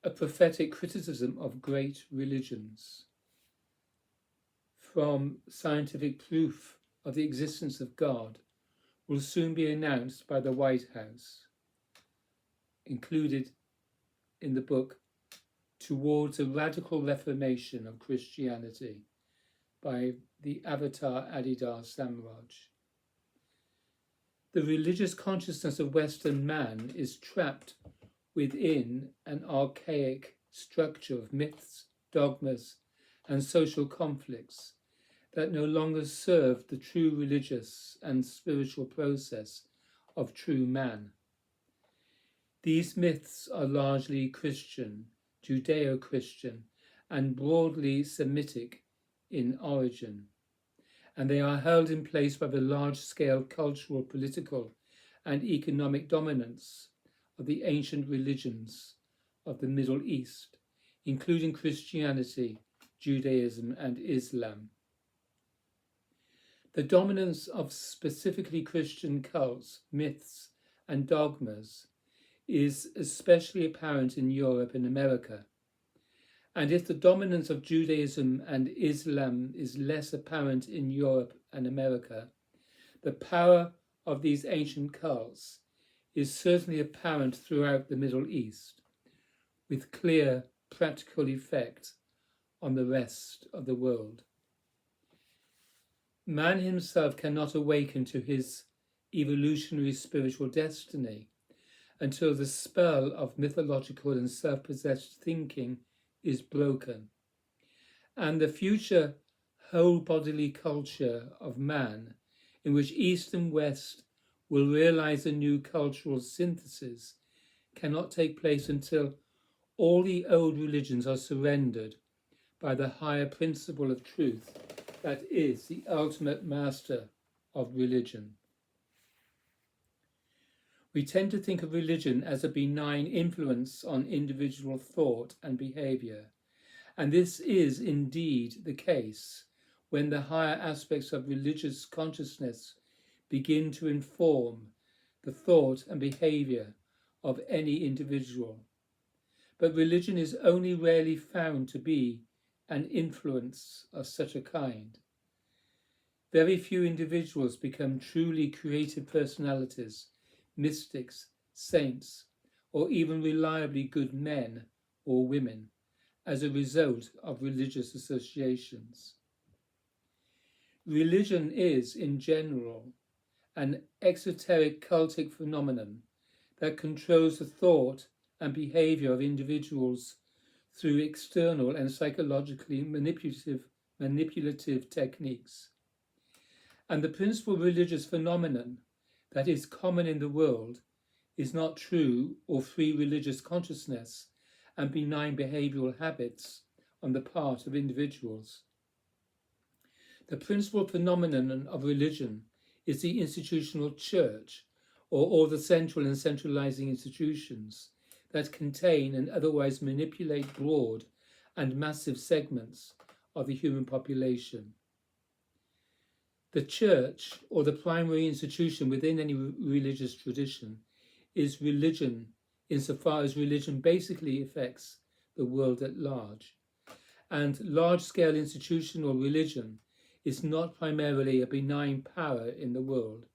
a prophetic criticism of great religions. From scientific proof of the existence of God will soon be announced by the White House, included in the book Towards a Radical Reformation of Christianity by the avatar Adidar Samraj. The religious consciousness of Western man is trapped within an archaic structure of myths, dogmas, and social conflicts that no longer serve the true religious and spiritual process of true man. These myths are largely Christian, Judeo-Christian, and broadly Semitic in origin, and they are held in place by the large-scale cultural, political, and economic dominance of the ancient religions of the Middle East, including Christianity, Judaism, and Islam. The dominance of specifically Christian cults, myths, and dogmas is especially apparent in Europe and America. And if the dominance of Judaism and Islam is less apparent in Europe and America, the power of these ancient cults is certainly apparent throughout the Middle East, with clear practical effect on the rest of the world. Man himself cannot awaken to his evolutionary spiritual destiny until the spell of mythological and self-possessed thinking is broken, and the future whole bodily culture of man, in which East and West will realize a new cultural synthesis, cannot take place until all the old religions are surrendered by the higher principle of truth that is the ultimate master of religion. We tend to think of religion as a benign influence on individual thought and behavior, and this is indeed the case when the higher aspects of religious consciousness begin to inform the thought and behavior of any individual. But religion is only rarely found to be an influence of such a kind. Very few individuals become truly creative personalities, mystics, saints, or even reliably good men or women as a result of religious associations. Religion is, in general, an exoteric cultic phenomenon that controls the thought and behavior of individuals through external and psychologically manipulative techniques. And the principal religious phenomenon that is common in the world is not true or free religious consciousness and benign behavioral habits on the part of individuals. The principal phenomenon of religion is the institutional church, or all the central and centralizing institutions that contain and otherwise manipulate broad and massive segments of the human population. The church, or the primary institution within any religious tradition, is religion insofar as religion basically affects the world at large. And large-scale institutional religion is not primarily a benign power in the world.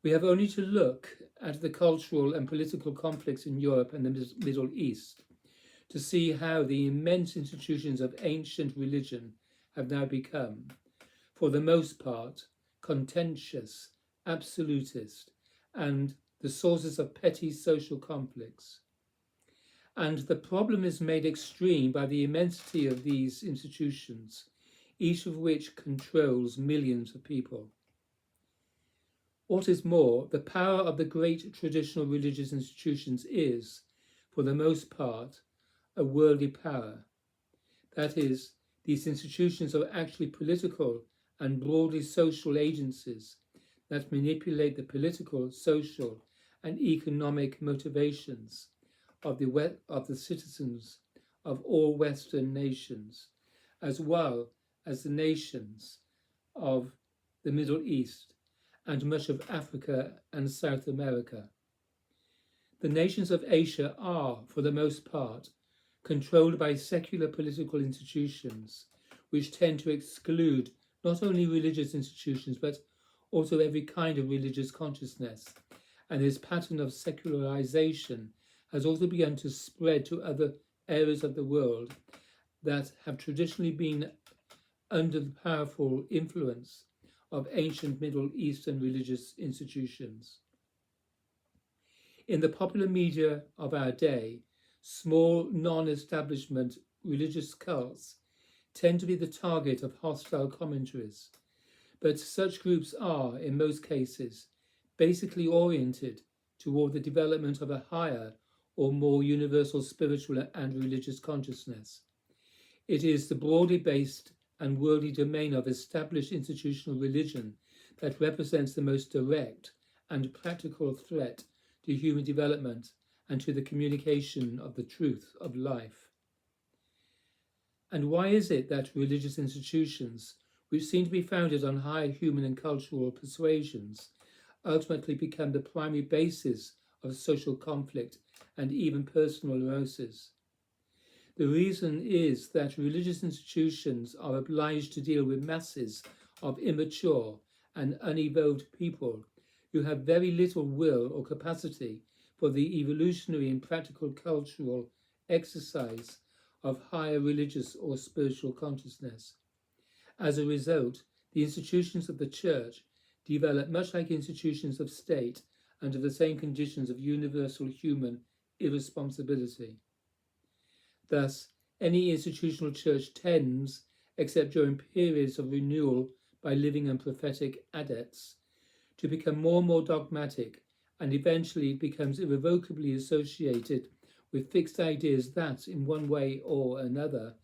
We have only to look at the cultural and political conflicts in Europe and the Middle East to see how the immense institutions of ancient religion have now become, for the most part, contentious, absolutist, and the sources of petty social conflicts. And the problem is made extreme by the immensity of these institutions, each of which controls millions of people. What is more, the power of the great traditional religious institutions is, for the most part, a worldly power. That is, these institutions are actually political and broadly social agencies that manipulate the political, social, and economic motivations of the citizens of all Western nations, as well as the nations of the Middle East and much of Africa and South America. The nations of Asia are, for the most part, controlled by secular political institutions, which tend to exclude not only religious institutions but also every kind of religious consciousness. And this pattern of secularization has also begun to spread to other areas of the world that have traditionally been under the powerful influence of ancient Middle Eastern religious institutions. In the popular media of our day, small non-establishment religious cults tend to be the target of hostile commentaries, but such groups are, in most cases, basically oriented toward the development of a higher or more universal spiritual and religious consciousness. It is the broadly based and worldly domain of established institutional religion that represents the most direct and practical threat to human development and to the communication of the truth of life. And why is it that religious institutions, which seem to be founded on higher human and cultural persuasions, ultimately become the primary basis of social conflict and even personal neurosis? The reason is that religious institutions are obliged to deal with masses of immature and unevolved people who have very little will or capacity for the evolutionary and practical cultural exercise of higher religious or spiritual consciousness. As a result, the institutions of the Church develop much like institutions of state under the same conditions of universal human irresponsibility. Thus, any institutional church tends, except during periods of renewal by living and prophetic adepts, to become more and more dogmatic, and eventually it becomes irrevocably associated with fixed ideas that, in one way or another,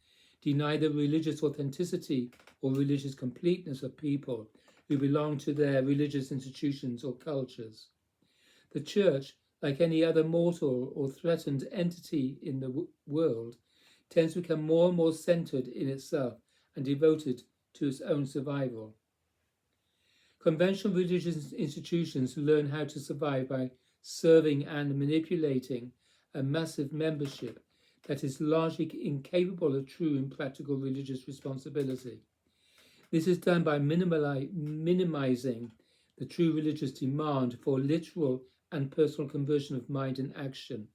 deny the religious authenticity or religious completeness of people who belong to their religious institutions or cultures. The Church, like any other mortal or threatened entity in the world, tends to become more and more centered in itself and devoted to its own survival. Conventional religious institutions learn how to survive by serving and manipulating a massive membership that is largely incapable of true and practical religious responsibility. This is done by minimizing the true religious demand for literal and personal conversion of mind and action,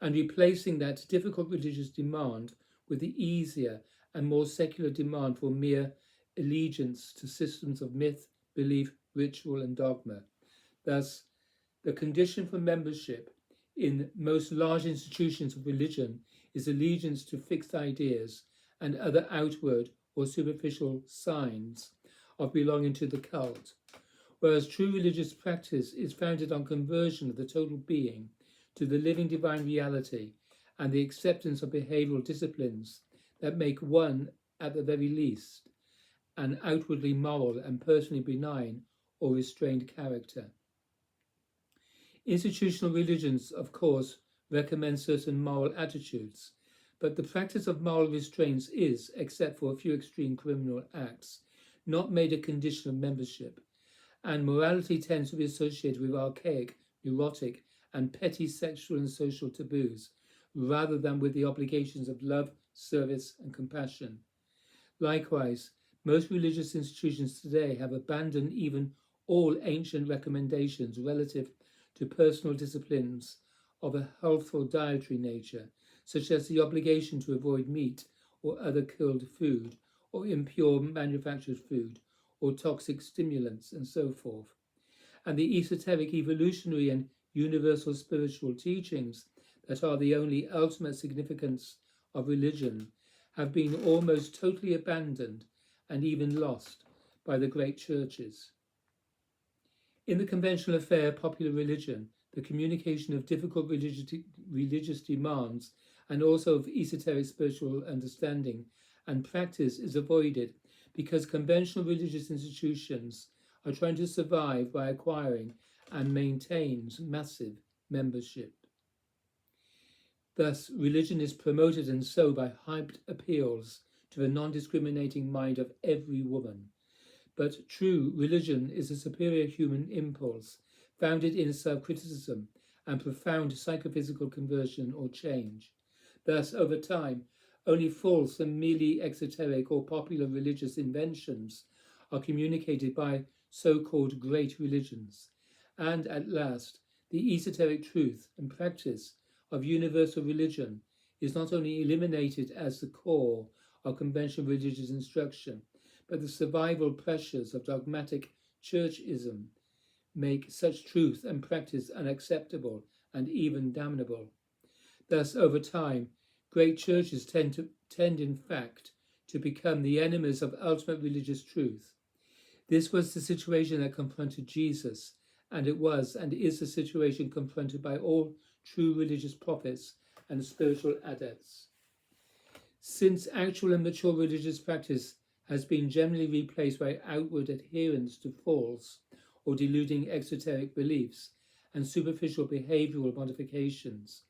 and replacing that difficult religious demand with the easier and more secular demand for mere allegiance to systems of myth, belief, ritual, and dogma. Thus, the condition for membership in most large institutions of religion is allegiance to fixed ideas and other outward or superficial signs of belonging to the cult, whereas true religious practice is founded on conversion of the total being to the living divine reality and the acceptance of behavioral disciplines that make one, at the very least, an outwardly moral and personally benign or restrained character. Institutional religions, of course, recommend certain moral attitudes, but the practice of moral restraints is, except for a few extreme criminal acts, not made a condition of membership, and morality tends to be associated with archaic, neurotic, and petty sexual and social taboos, rather than with the obligations of love, service, and compassion. Likewise, most religious institutions today have abandoned even all ancient recommendations relative to personal disciplines of a healthful dietary nature, such as the obligation to avoid meat or other killed food, or impure manufactured food, or toxic stimulants, and so forth. And the esoteric, evolutionary, and universal spiritual teachings that are the only ultimate significance of religion have been almost totally abandoned and even lost by the great churches. In the conventional affair of popular religion, the communication of difficult religious demands and also of esoteric spiritual understanding and practice is avoided because conventional religious institutions are trying to survive by acquiring and maintains massive membership. Thus, religion is promoted and so by hyped appeals to the non-discriminating mind of every woman. But true religion is a superior human impulse founded in self-criticism and profound psychophysical conversion or change. Thus, over time, only false and merely exoteric or popular religious inventions are communicated by so-called great religions, and at last, the esoteric truth and practice of universal religion is not only eliminated as the core of conventional religious instruction, but the survival pressures of dogmatic churchism make such truth and practice unacceptable and even damnable. Thus, over time, great churches tend in fact to become the enemies of ultimate religious truth. This was the situation that confronted Jesus, and it was and is the situation confronted by all true religious prophets and spiritual adepts. Since actual and mature religious practice has been generally replaced by outward adherence to false or deluding exoteric beliefs and superficial behavioral modifications,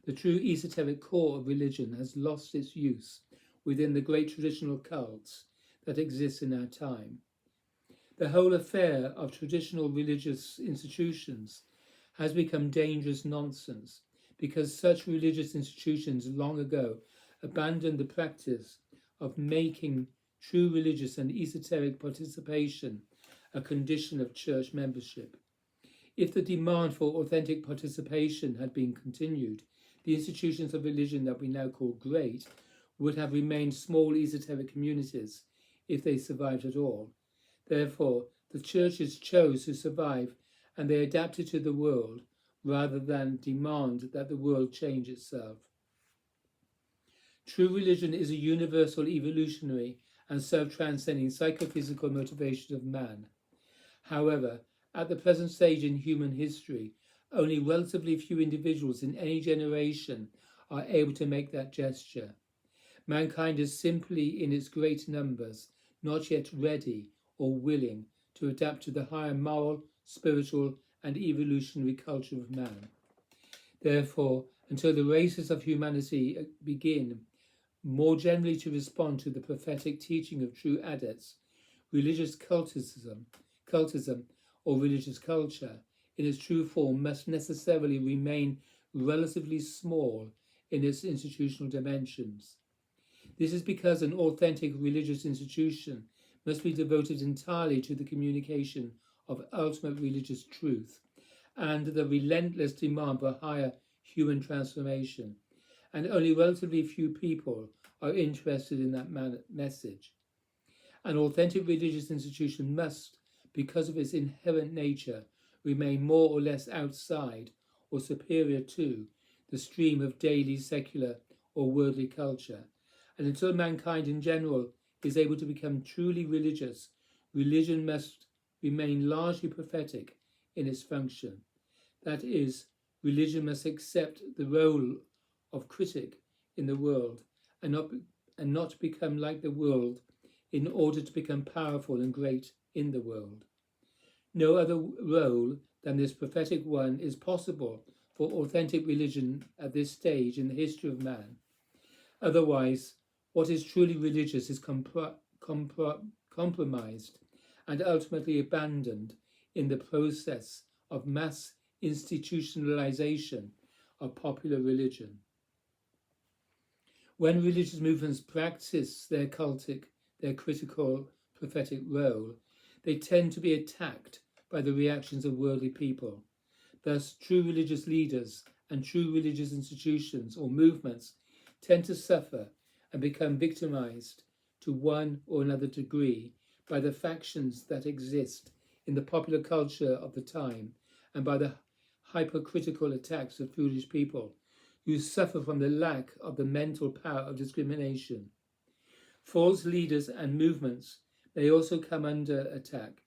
the true esoteric core of religion has lost its use within the great traditional cults that exist in our time. The whole affair of traditional religious institutions has become dangerous nonsense because such religious institutions long ago abandoned the practice of making true religious and esoteric participation a condition of church membership. If the demand for authentic participation had been continued, the institutions of religion that we now call great would have remained small esoteric communities if they survived at all. Therefore, the churches chose to survive and they adapted to the world rather than demand that the world change itself. True religion is a universal, evolutionary, and self-transcending psychophysical motivation of man. However, at the present stage in human history, only relatively few individuals in any generation are able to make that gesture. Mankind is simply, in its great numbers, not yet ready or willing to adapt to the higher moral, spiritual, and evolutionary culture of man. Therefore, until the races of humanity begin more generally to respond to the prophetic teaching of true adepts, religious cultism or religious culture in its true form must necessarily remain relatively small in its institutional dimensions. This is because an authentic religious institution must be devoted entirely to the communication of ultimate religious truth and the relentless demand for higher human transformation, and only relatively few people are interested in that message. An authentic religious institution must, because of its inherent nature, remain more or less outside or superior to the stream of daily secular or worldly culture. And until mankind in general is able to become truly religious, religion must remain largely prophetic in its function. That is, religion must accept the role of critic in the world and not become like the world in order to become powerful and great in the world. No other role than this prophetic one is possible for authentic religion at this stage in the history of man. Otherwise, what is truly religious is compromised and ultimately abandoned in the process of mass institutionalization of popular religion. When religious movements practice their critical prophetic role, they tend to be attacked by the reactions of worldly people. Thus, true religious leaders and true religious institutions or movements tend to suffer and become victimized to one or another degree by the factions that exist in the popular culture of the time and by the hypercritical attacks of foolish people who suffer from the lack of the mental power of discrimination. False leaders and movements may also come under attack,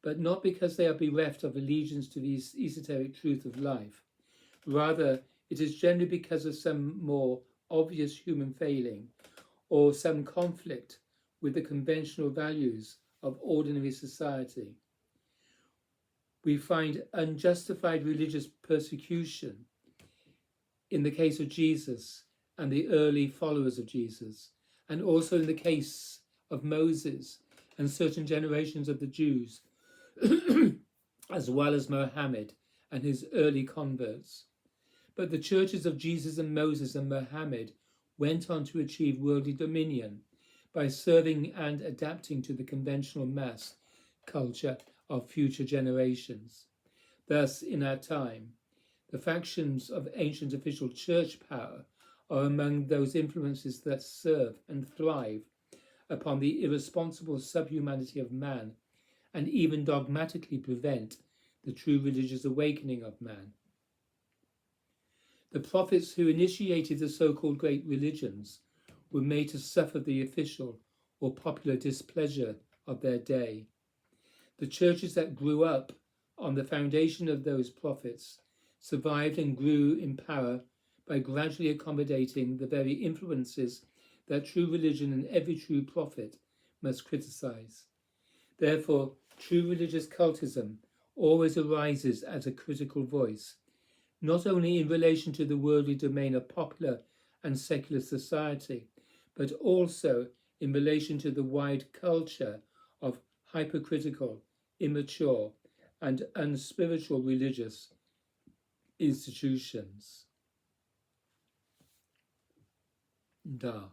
but not because they are bereft of allegiance to the esoteric truth of life. Rather, it is generally because of some more obvious human failing or some conflict with the conventional values of ordinary society. We find unjustified religious persecution in the case of Jesus and the early followers of Jesus, and also in the case of Moses and certain generations of the Jews, as well as Mohammed and his early converts. But the churches of Jesus and Moses and Mohammed went on to achieve worldly dominion by serving and adapting to the conventional mass culture of future generations. Thus, in our time, the factions of ancient official church power are among those influences that serve and thrive upon the irresponsible subhumanity of man and even dogmatically prevent the true religious awakening of man. The prophets who initiated the so-called great religions were made to suffer the official or popular displeasure of their day. The churches that grew up on the foundation of those prophets survived and grew in power by gradually accommodating the very influences that true religion and every true prophet must criticize. Therefore, true religious cultism always arises as a critical voice, not only in relation to the worldly domain of popular and secular society, but also in relation to the wide culture of hypocritical, immature, and unspiritual religious institutions. Da.